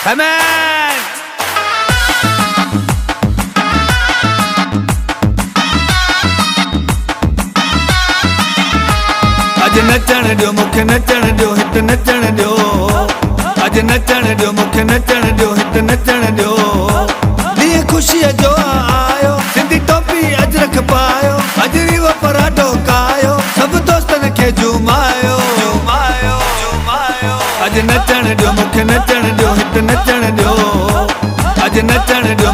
Amen. अज नचण दियो मूंखे नचण दियो हित नचण दियो अज नचण दियो मूंखे नचण दियो हित नचण दियो ॾींहुं ख़ुशीअ जो आयो सिंधी टोपी अजरक पायो अज रीव पराठो कायो सभु दोस्तनि खे झुमायो झुमायो झुमायो अज नचण दियो मूंखे नचण दियो हित नचण दियो अज नचण दियो